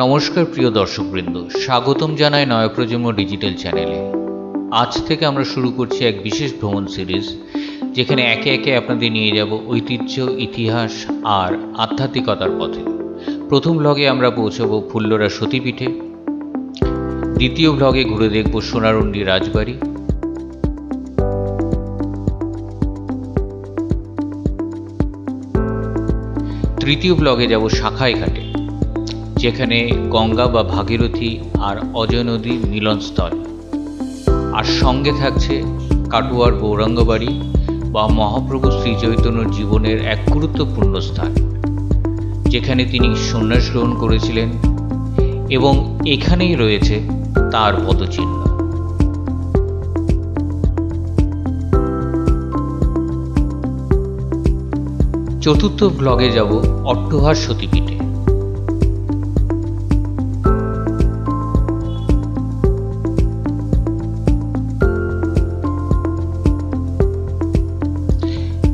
নমস্কার প্রিয় দর্শকবৃন্দ, স্বাগতম জানাই নয়া প্রজন্ম ডিজিটাল চ্যানেলে। আজ থেকে আমরা শুরু করছি এক বিশেষ ভ্রমণ সিরিজ, যেখানে একে একে আপনাদের নিয়ে যাব ঐতিহ্য, ইতিহাস আর আধ্যাত্মিকতার পথে। প্রথম ব্লগে আমরা পৌঁছাবো ফুল্লরা সতীপীঠে, দ্বিতীয় ব্লগে ঘুরে দেখব সোনারুন্ডি রাজবাড়ি, তৃতীয় ব্লগে যাব শাখাই ঘাটে, যেখানে গঙ্গা বা ভাগীরথী আর অজয় নদী মিলনস্থল, আর সঙ্গে থাকছে কাটোয়ার গৌরাঙ্গবাড়ি বা মহাপ্রভু শ্রীচৈতন্যর জীবনের এক গুরুত্বপূর্ণ স্থান, যেখানে তিনি সন্ন্যাস গ্রহণ করেছিলেন এবং এখানেই রয়েছে তার পদচিহ্ন। চতুর্থ ব্লগে যাব অট্টহার সতীপীঠে।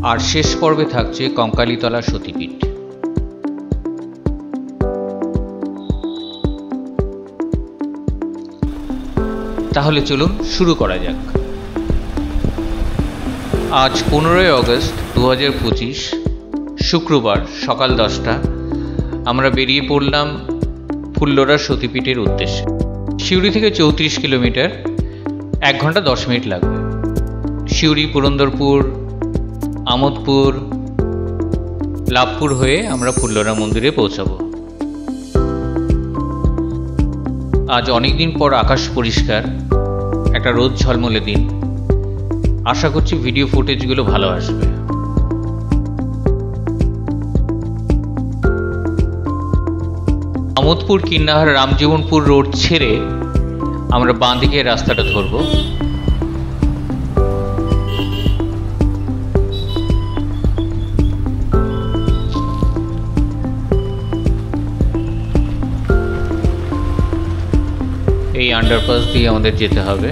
আর শেষ পর্বে থাকছে কঙ্কালীতলা সতীপীঠ। তাহলে চলুন শুরু করা যাক। আজ 15 আগস্ট 2025, শুক্রবার সকাল 10টা। আমরা বেরিয়ে পড়লাম ফুল্লরা সতীপীঠের উদ্দেশ্যে। সিউড়ি থেকে 34 কিলোমিটার, 1 ঘন্টা 10 মিনিট লাগবে। সিউড়ি, পুরন্দরপুর, আমোদপুর, লাভপুর হয়ে আমরা ফুল্লরা মন্দিরে পৌঁছাবো। আজ অনেকদিন পর আকাশ পরিষ্কার, একটা রোদ ঝলমলে দিন। আশা করছি ভিডিও ফুটেজগুলো ভালো আসবে। আমোদপুর, কিন্নাহার, রামজীবনপুর রোড ছেড়ে আমরা বাঁ দিকে রাস্তাটা ধরব। এই আন্ডারপাস দিয়ে আমাদের যেতে হবে।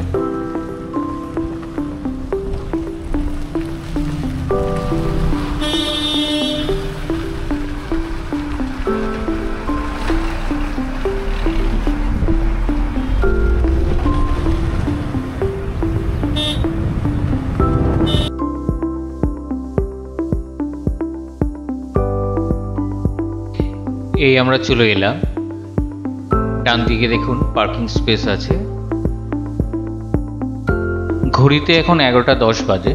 এই আমরা চলে এলাম। ডান দিকে দেখুন পার্কিং স্পেস আছে। ঘড়িতে এখন 11টা 10 বাজে।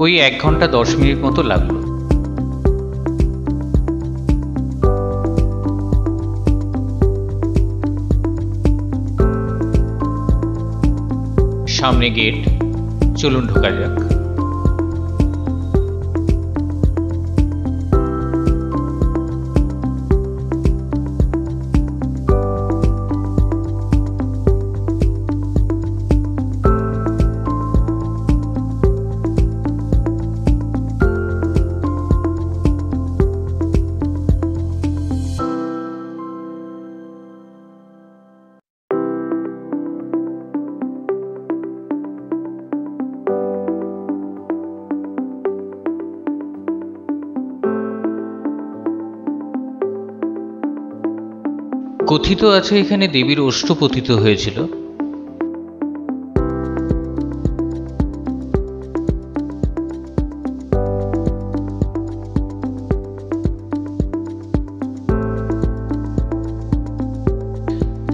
ওই 1 ঘন্টা 10 মিনিট মতো লাগলো। সামনে গেট, চলুন ঢোকা যাক। কথিত আছে এখানে দেবীর ওষ্ঠ পতিত হয়েছিল।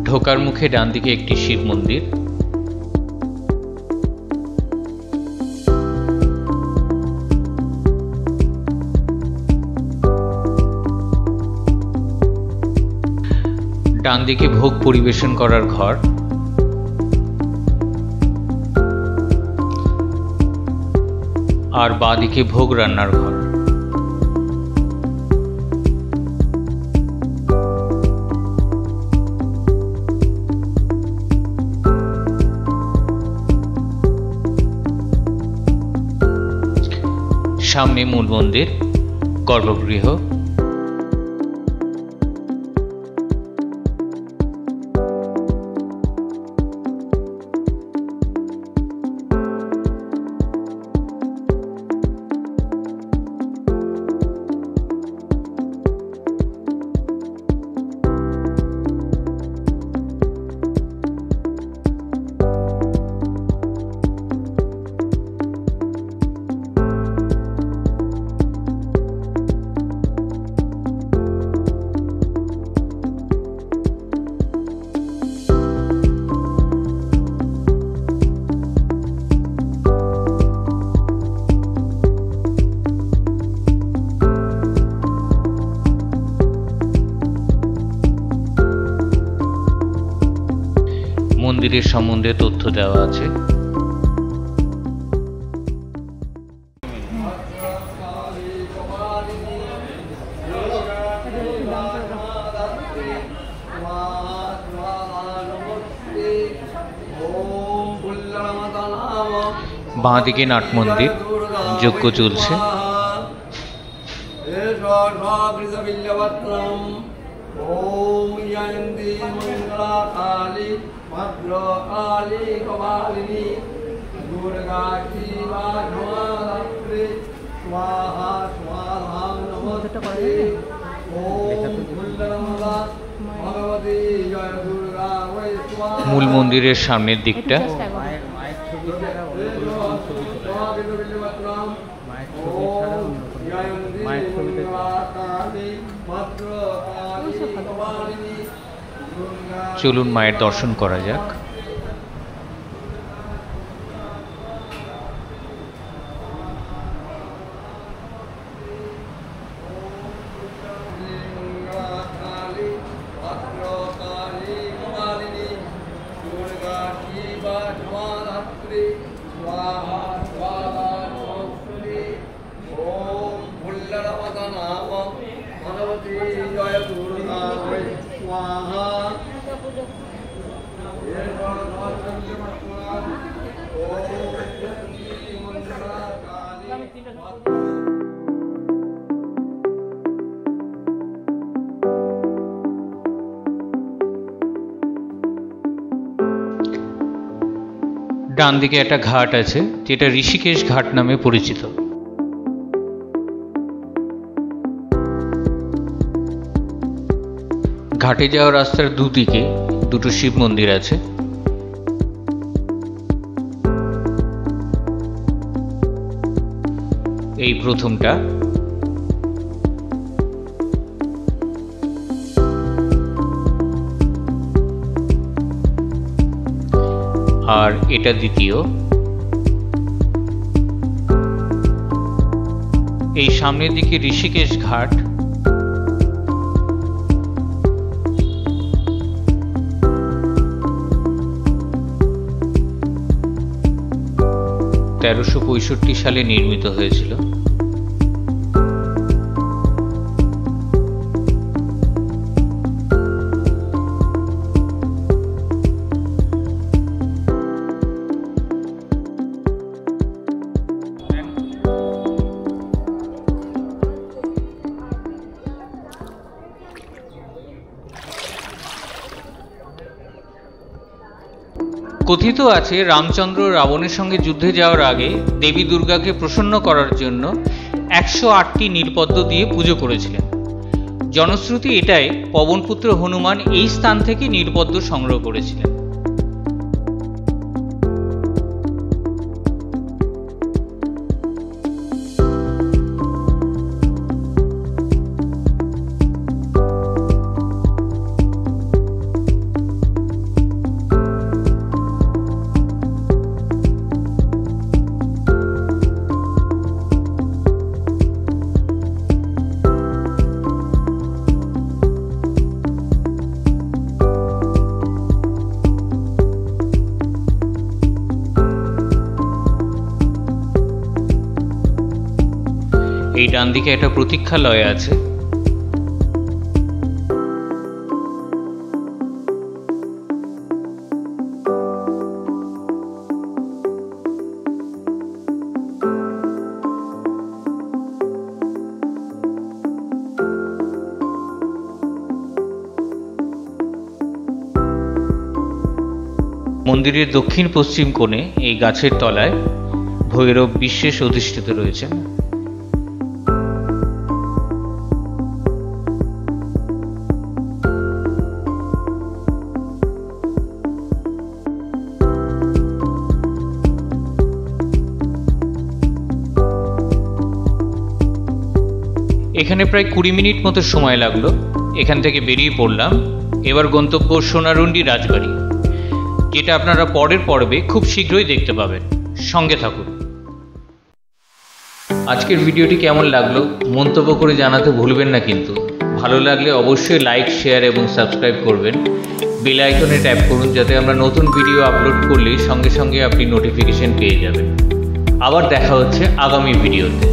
ঢোকার মুখে ডান দিকে একটি শিব মন্দির। ডান দিকে ভোগ পরিবেশন করার ঘর। আর বাঁ দিকে ভোগ রান্নার ঘর। সামনে মূল মন্দির, গর্ভগৃহ। মন্দিরের সম্বন্ধে তথ্য দেওয়া আছে। বাঁ দিকে নাট মন্দির, যজ্ঞ চলছে। মূল মন্দিরের সামনের দিকটা। চলুন মায়ের দর্শন করা যাক। ডান দিকে একটা ঘাট আছে, যেটা ঋষিকেশ ঘাট নামে পরিচিত। ঘাটে যাওয়ার রাস্তার দুদিকে দুটো শিব মন্দির আছে। এই প্রথমটা, আর এটা দ্বিতীয়। এই সামনের দিকে ঋষিকেশ ঘাট, (1365 সালে নির্মিত হয়েছিল। কথিত আছে রামচন্দ্র রাবণের সঙ্গে যুদ্ধে যাওয়ার আগে দেবী দুর্গাকে প্রসন্ন করার জন্য 108টি নীলপদ্ম দিয়ে পুজো করেছিলেন। জনশ্রুতি এটাই পবনপুত্র হনুমান এই স্থান থেকে নীলপদ্ম সংগ্রহ করেছিলেন। এই ডান দিকে একটা প্রতীক্ষালয় আছে। মন্দিরের দক্ষিণ পশ্চিম কোণে এই গাছের তলায় ভৈরব বিশেষ অধিষ্ঠিত রয়েছেন। এখানে প্রায় 20 মিনিট মতো সময় লাগলো। এখান থেকে বেরিয়ে পড়লাম। এবার গন্তব্য সোনারুন্ডি রাজবাড়ি, যেটা আপনারা পরের পর্বে খুব শীঘ্রই দেখতে পাবেন। সঙ্গে থাকুন। আজকের ভিডিওটি কেমন লাগলো মন্তব্য করে জানাতে ভুলবেন না কিন্তু। ভালো লাগলে অবশ্যই লাইক, শেয়ার এবং সাবস্ক্রাইব করবেন। বেল আইকনে ট্যাপ করুন যাতে আমরা নতুন ভিডিও আপলোড করলেই সঙ্গে সঙ্গে আপনি নোটিফিকেশন পেয়ে যাবেন। আবার দেখা হচ্ছে আগামী ভিডিওতে।